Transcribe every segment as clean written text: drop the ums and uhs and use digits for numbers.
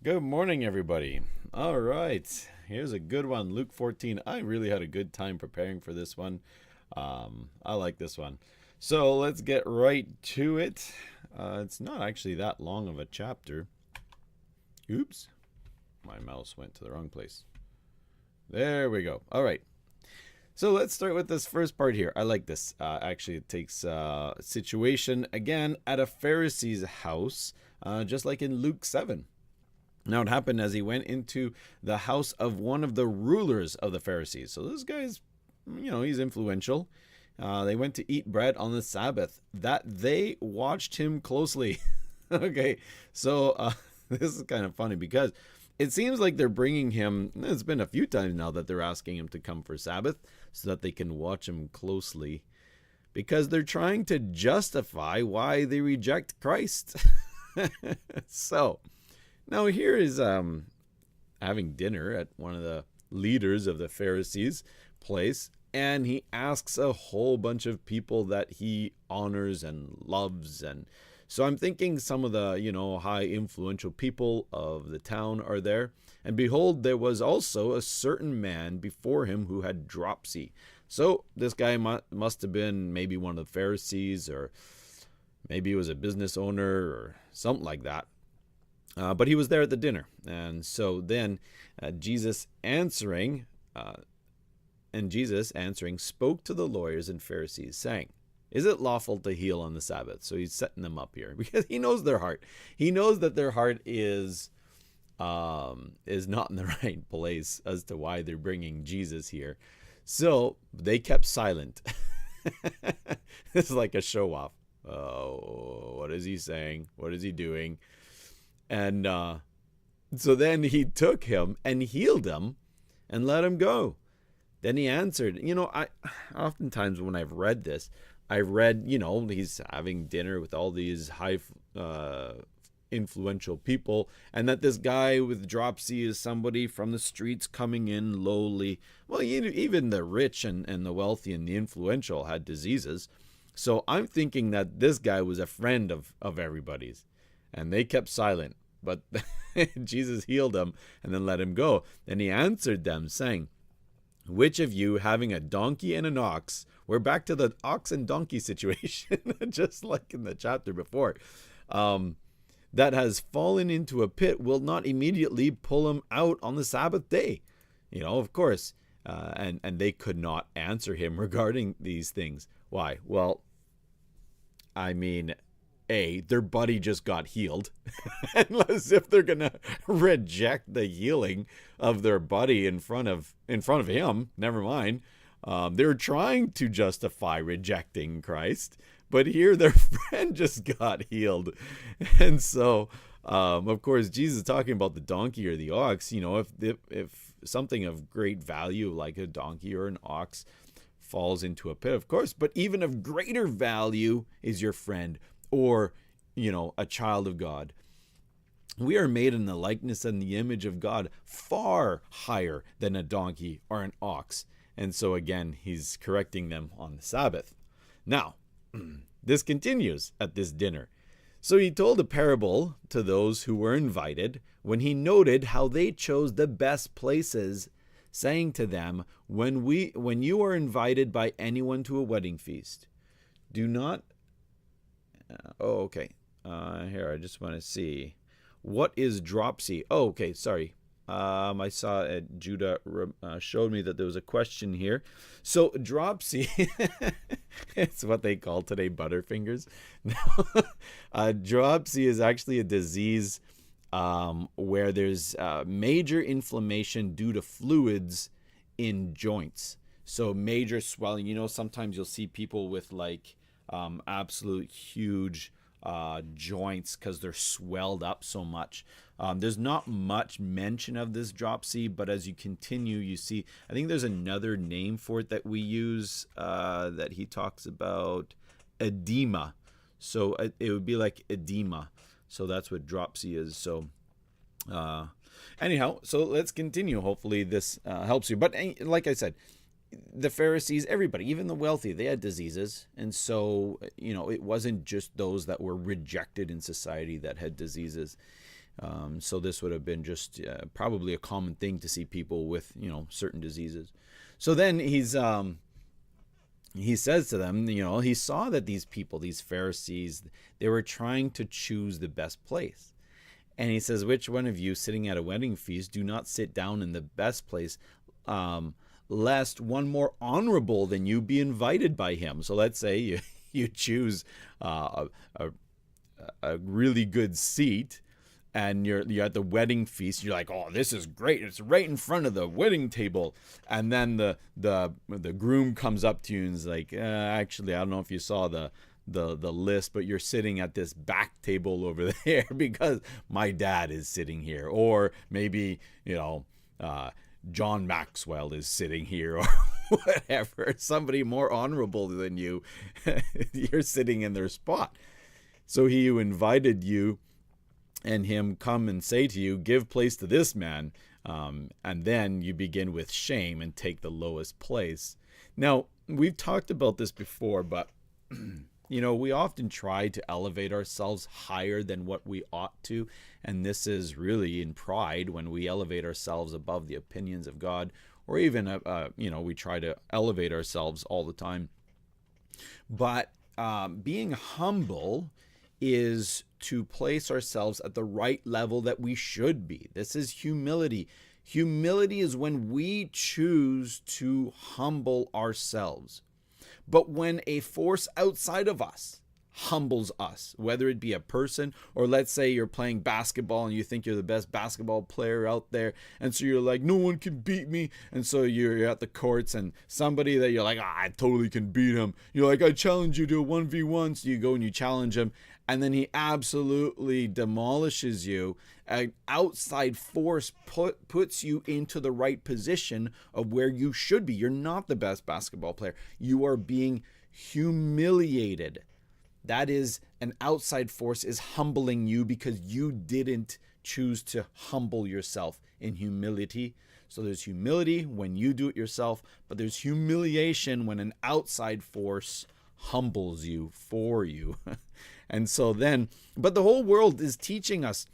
Good morning, everybody. All right, here's a good one. Luke 14. I really had a good time preparing for this one. I like this one. So let's get right to it. It's not actually that long of a chapter. Oops, my mouse went to the wrong place. There we go. All right. So let's start with this first part here. I like this. Actually, it takes a situation again at a Pharisee's house, just like in Luke 7. Now it happened as he went into the house of one of the rulers of the Pharisees. So this guy's, he's influential. They went to eat bread on the Sabbath, that they watched him closely. Okay, so this is kind of funny because it seems like they're bringing him. It's been a few times now that they're asking him to come for Sabbath so that they can watch him closely, because they're trying to justify why they reject Christ. So now here is having dinner at one of the leaders of the Pharisees' place, and he asks a whole bunch of people that he honors and loves. And so I'm thinking some of the, high influential people of the town are there. And behold, there was also a certain man before him who had dropsy. So this guy must have been maybe one of the Pharisees, or maybe he was a business owner or something like that. But he was there at the dinner. And so then Jesus answering spoke to the lawyers and Pharisees, saying, "Is it lawful to heal on the Sabbath?" So he's setting them up here because he knows their heart. He knows that their heart is not in the right place as to why they're bringing Jesus here. So they kept silent. This is like a show off. Oh, what is he saying? What is he doing? And so then he took him and healed him and let him go. Then he answered. I oftentimes when I've read this, I read, he's having dinner with all these high influential people, and that this guy with dropsy is somebody from the streets coming in lowly. Well, even the rich and the wealthy and the influential had diseases. So I'm thinking that this guy was a friend of everybody's. And they kept silent, but Jesus healed him and then let him go. And he answered them, saying, "Which of you, having a donkey and an ox," we're back to the ox and donkey situation, just like in the chapter before, "that has fallen into a pit, will not immediately pull him out on the Sabbath day?" Of course. And they could not answer him regarding these things. Why? Well, their buddy just got healed. Unless if they're gonna reject the healing of their buddy in front of him, never mind. They're trying to justify rejecting Christ, but here their friend just got healed. And so, of course, Jesus is talking about the donkey or the ox. If something of great value like a donkey or an ox falls into a pit, of course, but even of greater value is your friend, or a child of God. We are made in the likeness and the image of God, far higher than a donkey or an ox. And so again, he's correcting them on the Sabbath. Now, this continues at this dinner. So he told a parable to those who were invited, when he noted how they chose the best places, saying to them, when you are invited by anyone to a wedding feast, do not here, I just want to see. What is dropsy? Oh, okay, sorry. I saw Judah showed me that there was a question here. So dropsy, it's what they call today butterfingers. Dropsy is actually a disease where there's major inflammation due to fluids in joints. So major swelling. Sometimes you'll see people with absolute huge joints because they're swelled up so much. There's not much mention of this dropsy, but as you continue, you see, I think there's another name for it that we use that he talks about, edema. So it would be like edema. So that's what dropsy is. So anyhow, so let's continue. Hopefully this helps you. But like I said, the Pharisees, everybody, even the wealthy, they had diseases. And so, it wasn't just those that were rejected in society that had diseases. So this would have been just probably a common thing to see people with, certain diseases. So then he says to them, he saw that these people, these Pharisees, they were trying to choose the best place. And he says, which one of you sitting at a wedding feast do not sit down in the best place, lest one more honorable than you be invited by him? So let's say you choose a really good seat, and you're at the wedding feast. You're like, oh, this is great. It's right in front of the wedding table. And then the groom comes up to you and is like, actually, I don't know if you saw the list, but you're sitting at this back table over there because my dad is sitting here. Or maybe, John Maxwell is sitting here, or whatever. Somebody more honorable than you, you're sitting in their spot. So he who invited you and him come and say to you, give place to this man. And then you begin with shame and take the lowest place. Now, we've talked about this before, but, we often try to elevate ourselves higher than what we ought to. And this is really in pride when we elevate ourselves above the opinions of God, or even, we try to elevate ourselves all the time. But being humble is to place ourselves at the right level that we should be. This is humility. Humility is when we choose to humble ourselves. But when a force outside of us humbles us, whether it be a person, or let's say you're playing basketball and you think you're the best basketball player out there, and so you're like, no one can beat me, and so you're at the courts and somebody that you're like, I totally can beat him, you're like, I challenge you to a 1v1, so you go and you challenge him, and then he absolutely demolishes you. An outside force puts you into the right position of where you should be. You're not the best basketball player. You are being humiliated. That is, an outside force is humbling you because you didn't choose to humble yourself in humility. So there's humility when you do it yourself, but there's humiliation when an outside force humbles you for you. And so then, but the whole world is teaching us,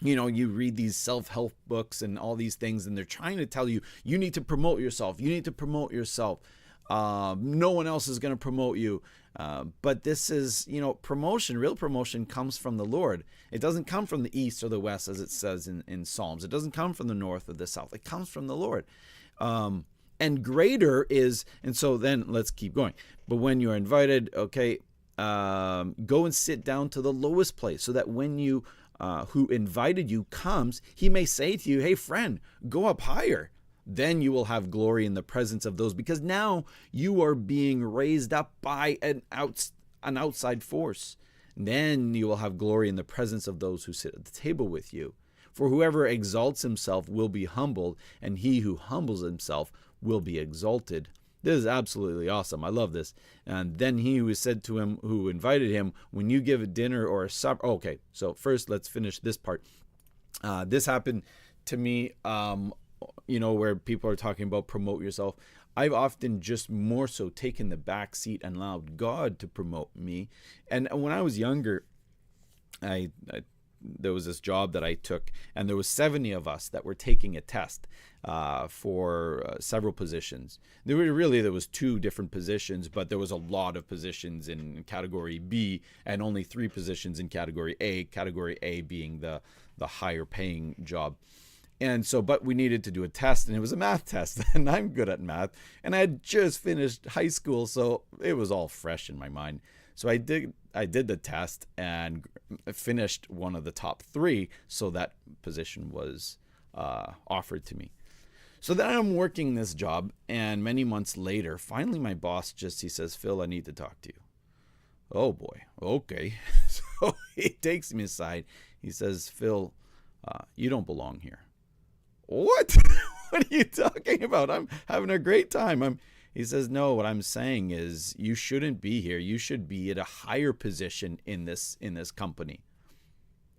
you read these self-help books and all these things, and they're trying to tell you, you need to promote yourself. You need to promote yourself. No one else is going to promote you. But this is, promotion, real promotion comes from the Lord. It doesn't come from the east or the west, as it says in Psalms. It doesn't come from the north or the south. It comes from the Lord. And greater is, and so then let's keep going. But when you're invited, okay, go and sit down to the lowest place, so that when you, who invited you comes, he may say to you, hey friend, go up higher. Then you will have glory in the presence of those, because now you are being raised up by an outside force. Then you will have glory in the presence of those who sit at the table with you. For whoever exalts himself will be humbled, and he who humbles himself will be exalted. This is absolutely awesome. I love this. And then he who said to him, who invited him, when you give a dinner or a supper. Okay, so first let's finish this part. This happened to me, where people are talking about promote yourself. I've often just more so taken the back seat and allowed God to promote me. And when I was younger, there was this job that I took, and there was 70 of us that were taking a test for several positions. There was 2 different positions, but there was a lot of positions in category B and only 3 positions in category A, category A being the higher paying job. And so, but we needed to do a test, and it was a math test, and I'm good at math, and I had just finished high school, so it was all fresh in my mind. So I did the test and finished one of the top 3, so that position was offered to me. So then I'm working this job, and many months later, finally my boss he says, Phil, I need to talk to you. Oh boy, okay. So he takes me aside. He says, Phil, you don't belong here. What? What are you talking about? I'm having a great time. He says, no, what I'm saying is you shouldn't be here. You should be at a higher position in this company.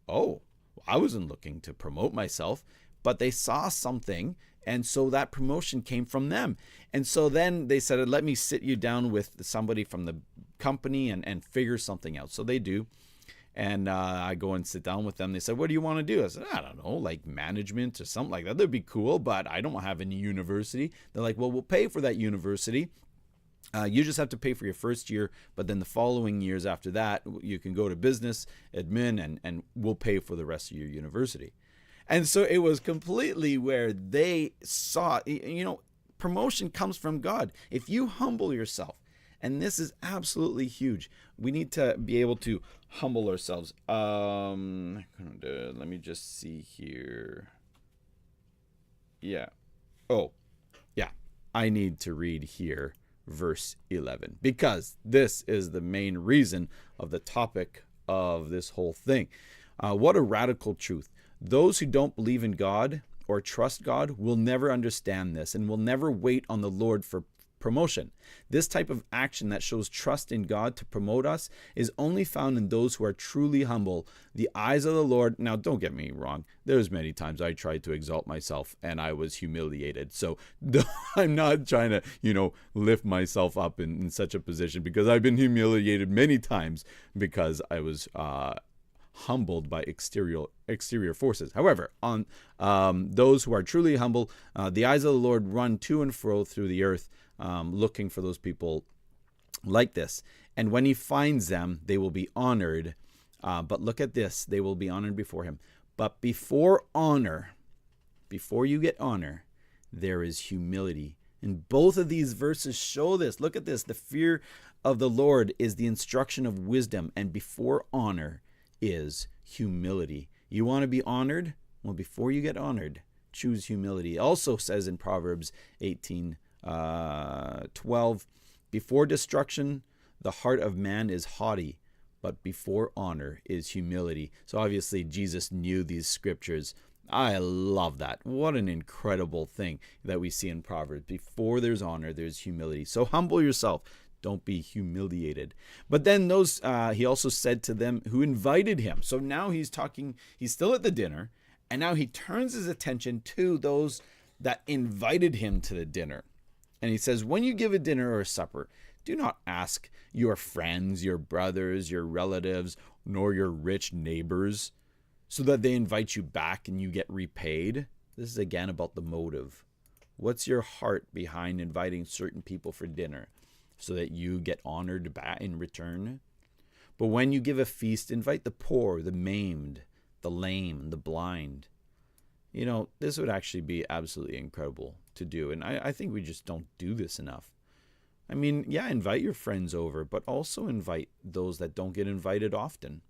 Oh, I wasn't looking to promote myself, but they saw something, and so that promotion came from them. And so then they said, let me sit you down with somebody from the company and figure something out. So they do. And I go and sit down with them. They said, what do you want to do? I said, I don't know, like management or something like that. That'd be cool, but I don't have any university. They're like, well, we'll pay for that university. You just have to pay for your first year, but then the following years after that, you can go to business, admin, and we'll pay for the rest of your university. And so it was completely where they saw, promotion comes from God. If you humble yourself, and this is absolutely huge. We need to be able to humble ourselves. Let me just see here. Yeah. Oh, yeah. I need to read here verse 11, because this is the main reason of the topic of this whole thing. What a radical truth. Those who don't believe in God or trust God will never understand this and will never wait on the Lord for promotion. This type of action that shows trust in God to promote us is only found in those who are truly humble. The eyes of the Lord, now don't get me wrong, there's many times I tried to exalt myself and I was humiliated. So I'm not trying to, lift myself up in such a position, because I've been humiliated many times because I was humbled by exterior forces. However, on those who are truly humble, the eyes of the Lord run to and fro through the earth, looking for those people like this. And when he finds them, they will be honored. But look at this, they will be honored before him. But before you get honor, there is humility. And both of these verses show this. Look at this. The fear of the Lord is the instruction of wisdom, and before honor is humility. You want to be honored? Well, before you get honored, choose humility. It also says in Proverbs 18:12, before destruction, the heart of man is haughty, but before honor is humility. So obviously Jesus knew these scriptures. I love that. What an incredible thing that we see in Proverbs. Before there's honor, there's humility. So humble yourself. Don't be humiliated. But then he also said to them who invited him. So now he's still at the dinner, and now he turns his attention to those that invited him to the dinner. And he says, when you give a dinner or a supper, do not ask your friends, your brothers, your relatives, nor your rich neighbors, so that they invite you back and you get repaid. This is again about the motive. What's your heart behind inviting certain people for dinner? So that you get honored back in return. But when you give a feast, invite the poor, the maimed, the lame, the blind. This would actually be absolutely incredible to do. And I think we just don't do this enough. I mean, yeah, invite your friends over, but also invite those that don't get invited often.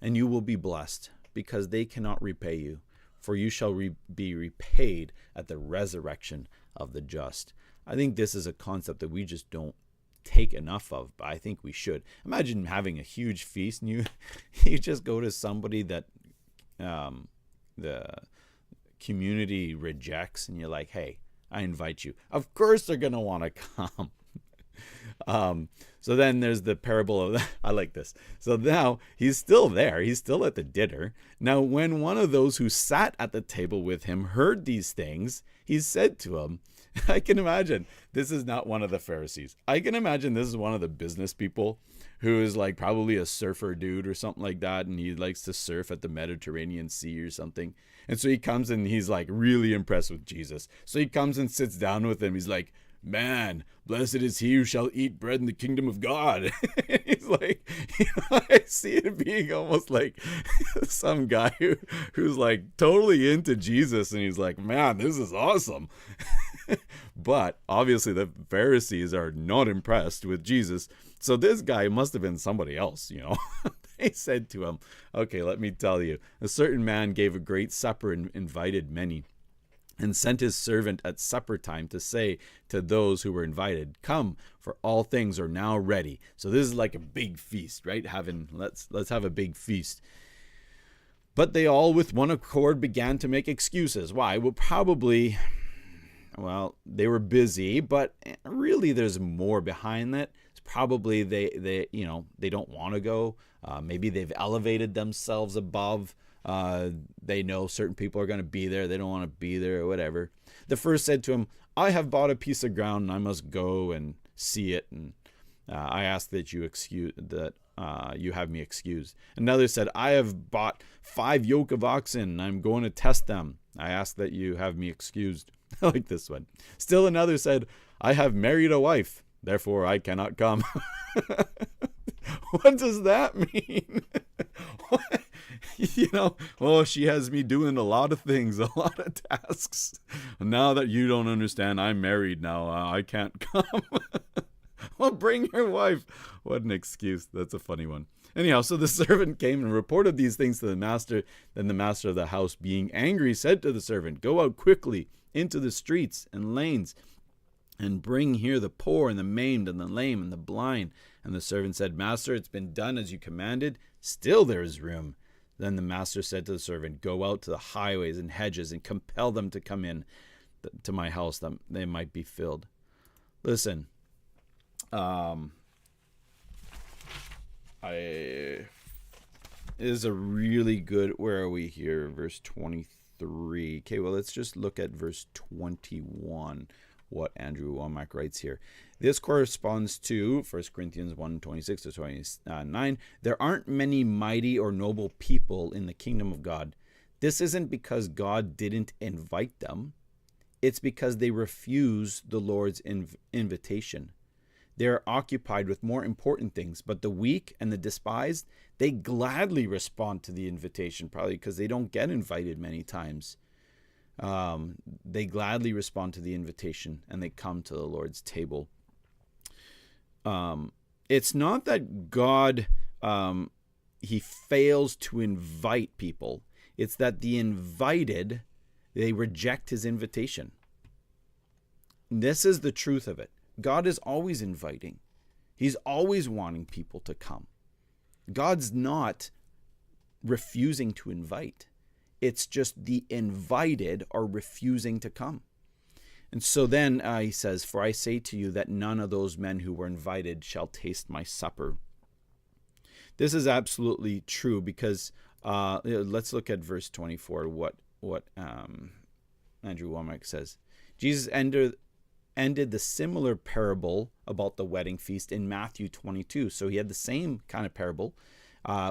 And you will be blessed, because they cannot repay you, for you shall be repaid at the resurrection of the just. I think this is a concept that we just don't take enough of, but I think we should. Imagine having a huge feast and you just go to somebody that the community rejects, and you're like, hey, I invite you. Of course they're going to want to come. So then there's the parable of, I like this. So now he's still there. He's still at the dinner. Now, when one of those who sat at the table with him heard these things, he said to him, I can imagine this is not one of the Pharisees. I can imagine this is one of the business people who is like probably a surfer dude or something like that. And he likes to surf at the Mediterranean Sea or something. And so he comes and he's like really impressed with Jesus. So he comes and sits down with him. He's like, man, blessed is he who shall eat bread in the kingdom of God. He's like, I see it being almost like some guy who's like totally into Jesus. And he's like, man, this is awesome. But obviously the Pharisees are not impressed with Jesus. So this guy must have been somebody else, They said to him, okay, let me tell you. A certain man gave a great supper and invited many, and sent his servant at supper time to say to those who were invited, come, for all things are now ready. So this is like a big feast, right? Let's have a big feast. But they all with one accord began to make excuses. Why? Well, they were busy, but really there's more behind that. It's probably they don't want to go. Maybe they've elevated themselves above. They know certain people are going to be there. They don't want to be there or whatever. The first said to him, I have bought a piece of ground and I must go and see it. And I ask that you you have me excused. Another said, I have bought 5 yoke of oxen, and I'm going to test them. I ask that you have me excused. I like this one. Still another said, I have married a wife, therefore I cannot come. What does that mean? She has me doing a lot of things, a lot of tasks. Now that you don't understand, I'm married now. I can't come. Well, bring your wife. What an excuse. That's a funny one. Anyhow, so the servant came and reported these things to the master. Then the master of the house, being angry, said to the servant, go out quickly into the streets and lanes and bring here the poor and the maimed and the lame and the blind. And the servant said, Master, it's been done as you commanded. Still there is room. Then the master said to the servant, go out to the highways and hedges and compel them to come in to my house, that they might be filled. Listen, it is a really good, where are we here? Verse 23. Okay, well, let's just look at verse 21, what Andrew Wommack writes here. This corresponds to 1 Corinthians 1:26 to 29. There aren't many mighty or noble people in the kingdom of God. This isn't because God didn't invite them. It's because they refuse the Lord's invitation. They're occupied with more important things, but the weak and the despised, they gladly respond to the invitation, probably because they don't get invited many times. They gladly respond to the invitation and they come to the Lord's table. It's not that God, he fails to invite people. It's that the invited, they reject his invitation. This is the truth of it. God is always inviting. He's always wanting people to come. God's not refusing to invite. It's just the invited are refusing to come. And so then he says, for I say to you that none of those men who were invited shall taste my supper. This is absolutely true because let's look at verse 24, what Andrew Wommack says. Jesus ended the similar parable about the wedding feast in Matthew 22. So he had the same kind of parable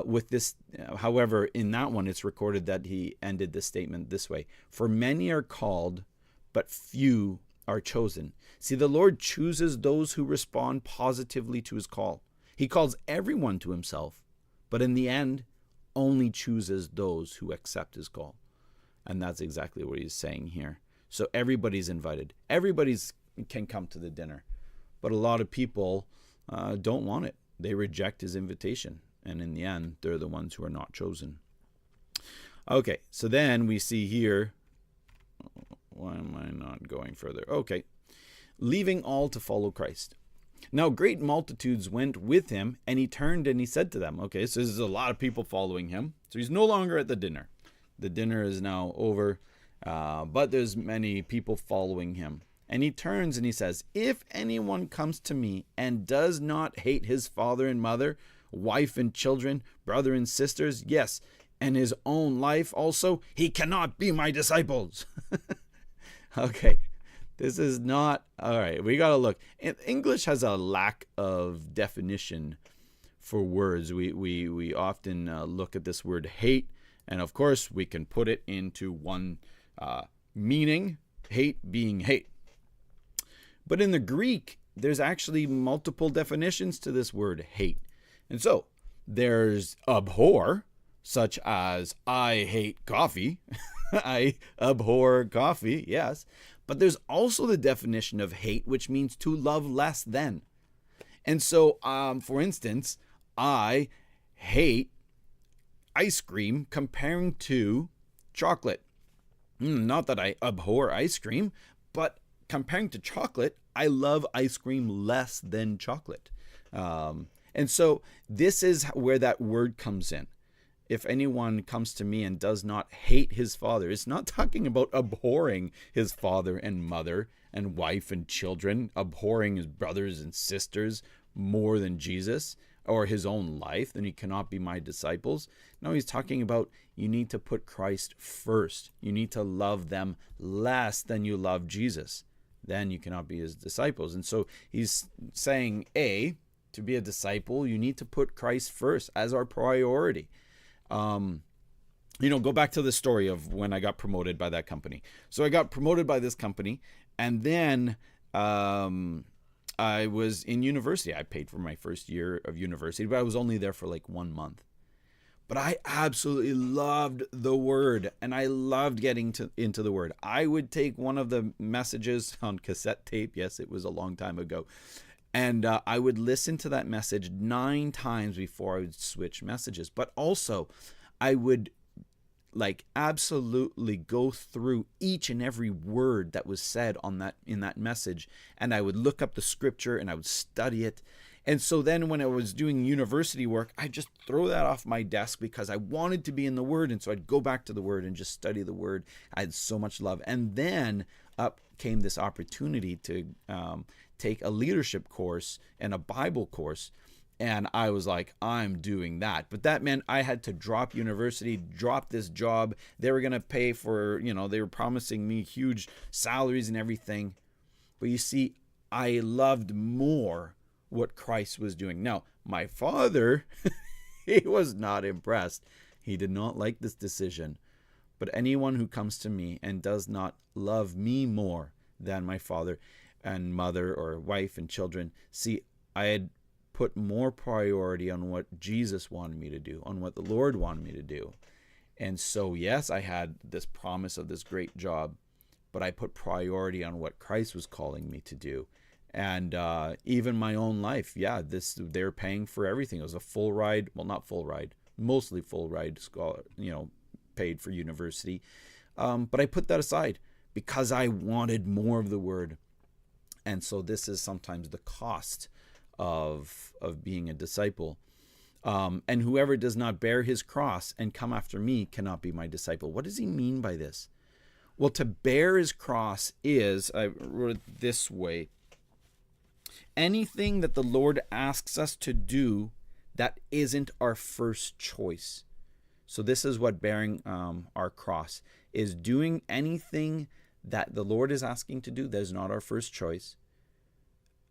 with this. However, in that one, it's recorded that he ended the statement this way. For many are called, but few are chosen. See, the Lord chooses those who respond positively to his call. He calls everyone to himself, but in the end, only chooses those who accept his call. And that's exactly what he's saying here. So everybody's invited. Everybody's can come to the dinner, but a lot of people don't want it. They reject his invitation, and in the end, they're the ones who are not chosen. Okay, so then we see here, why am I not going further? Okay, leaving all to follow Christ. Now great multitudes went with him, and he turned and he said to them, okay, so there's a lot of people following him, so he's no longer at the dinner. The dinner is now over, but there's many people following him. And he turns and he says, if anyone comes to me and does not hate his father and mother, wife and children, brother and sisters, yes, and his own life also, he cannot be my disciples. Okay, this is not, all right, we got to look. English has a lack of definition for words. We often look at this word hate, and of course we can put it into one meaning, hate being hate. But in the Greek, there's actually multiple definitions to this word hate. And so there's abhor, such as I hate coffee. I abhor coffee, yes. But there's also the definition of hate, which means to love less than. And so, for instance, I hate ice cream comparing to chocolate. Not that I abhor ice cream, but comparing to chocolate, I love ice cream less than chocolate. And so this is where that word comes in. If anyone comes to me and does not hate his father, it's not talking about abhorring his father and mother and wife and children, abhorring his brothers and sisters more than Jesus or his own life, then he cannot be my disciples. No, he's talking about you need to put Christ first. You need to love them less than you love Jesus. Then you cannot be his disciples. And so he's saying, A, to be a disciple, you need to put Christ first as our priority. Go back to the story of when I got promoted by that company. So I got promoted by this company, and then I was in university. I paid for my first year of university, but I was only there for like 1 month. But I absolutely loved the Word, and I loved getting into the Word. I would take one of the messages on cassette tape. Yes, it was a long time ago. And I would listen to that message 9 times before I would switch messages. But also, I would absolutely go through each and every word that was said in that message, and I would look up the scripture and I would study it. And so then when I was doing university work, I just throw that off my desk because I wanted to be in the Word, and so I'd go back to the Word and just study the Word. I had so much love. And then up came this opportunity to take a leadership course and a Bible course. And I was like, I'm doing that. But that meant I had to drop university, drop this job. They were going to pay for, they were promising me huge salaries and everything. But you see, I loved more what Christ was doing. Now, my father, he was not impressed. He did not like this decision. But anyone who comes to me and does not love me more than my father and mother or wife and children, see, I had put more priority on what Jesus wanted me to do, on what the Lord wanted me to do. And so, yes, I had this promise of this great job, but I put priority on what Christ was calling me to do. And even my own life, they're paying for everything. It was a full ride, well, not full ride, mostly full ride scholar, paid for university. But I put that aside because I wanted more of the Word. And so this is sometimes the cost of being a disciple. And whoever does not bear his cross and come after me cannot be my disciple. What does he mean by this? Well, to bear his cross is, I wrote it this way, anything that the Lord asks us to do that isn't our first choice. So this is what bearing our cross is, doing anything that the Lord is asking to do that is not our first choice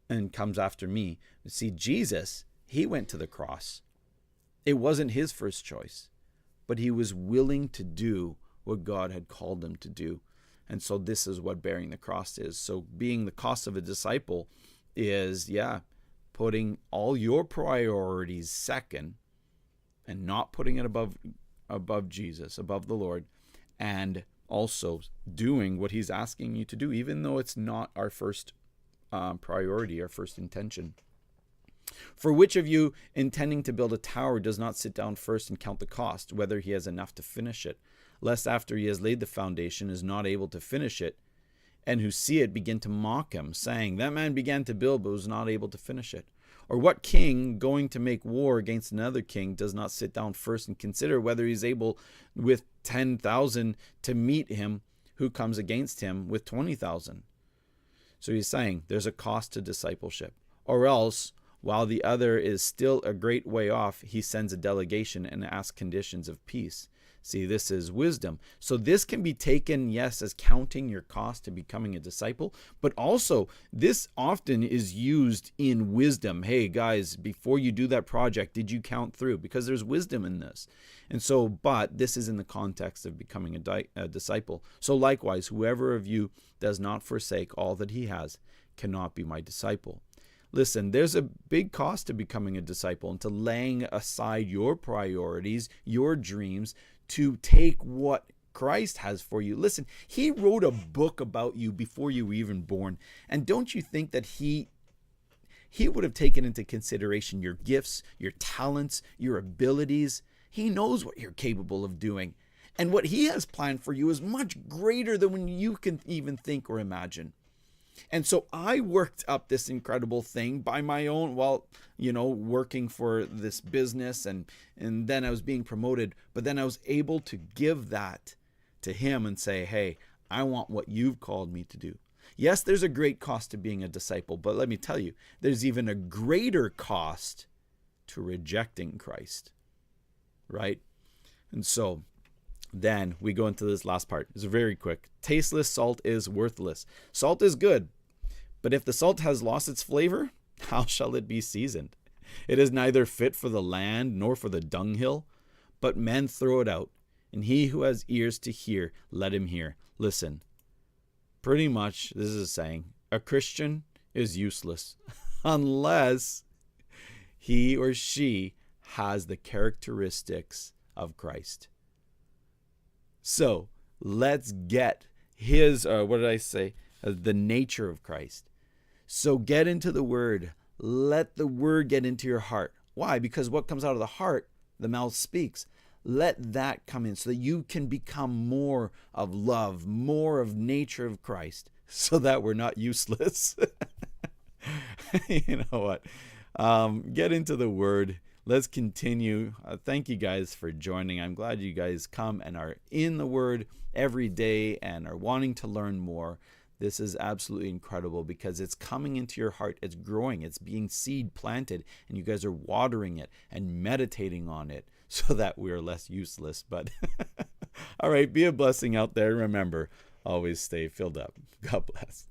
and comes after me. See, Jesus, he went to the cross. It wasn't his first choice, but he was willing to do what God had called him to do. And so this is what bearing the cross is. So being the cost of a disciple is, putting all your priorities second and not putting it above Jesus, above the Lord, and also doing what he's asking you to do, even though it's not our first priority, our first intention. For which of you, intending to build a tower, does not sit down first and count the cost, whether he has enough to finish it, lest after he has laid the foundation is not able to finish it, and who see it begin to mock him, saying, that man began to build but was not able to finish it? Or what king, going to make war against another king, does not sit down first and consider whether he is able with 10,000 to meet him who comes against him with 20,000? So he's saying there's a cost to discipleship. Or else, while the other is still a great way off, he sends a delegation and asks conditions of peace. See, this is wisdom. So this can be taken, yes, as counting your cost to becoming a disciple, but also this often is used in wisdom. Hey, guys, before you do that project, did you count through? Because there's wisdom in this. And so, but this is in the context of becoming a disciple. So likewise, whoever of you does not forsake all that he has cannot be my disciple. Listen, there's a big cost to becoming a disciple and to laying aside your priorities, your dreams, to take what Christ has for you. Listen, he wrote a book about you before you were even born. And don't you think that he would have taken into consideration your gifts, your talents, your abilities? He knows what you're capable of doing. And what he has planned for you is much greater than when you can even think or imagine. And so I worked up this incredible thing by my own, working for this business, and then I was being promoted. But then I was able to give that to him and say, hey, I want what you've called me to do. Yes, there's a great cost to being a disciple, but let me tell you, there's even a greater cost to rejecting Christ, right? And so then we go into this last part. It's very quick. Tasteless salt is worthless. Salt is good, but if the salt has lost its flavor, how shall it be seasoned? It is neither fit for the land nor for the dunghill, but men throw it out. And he who has ears to hear, let him hear. Listen, pretty much this is saying a Christian is useless unless he or she has the characteristics of Christ. So let's get his, the nature of Christ. So get into the Word. Let the Word get into your heart. Why? Because what comes out of the heart, the mouth speaks. Let that come in so that you can become more of love, more of nature of Christ, so that we're not useless. You know what? Get into the Word. Let's continue. Thank you guys for joining. I'm glad you guys come and are in the Word every day and are wanting to learn more. This is absolutely incredible because it's coming into your heart. It's growing. It's being seed planted, and you guys are watering it and meditating on it so that we are less useless. But all right, be a blessing out there. Remember, always stay filled up. God bless.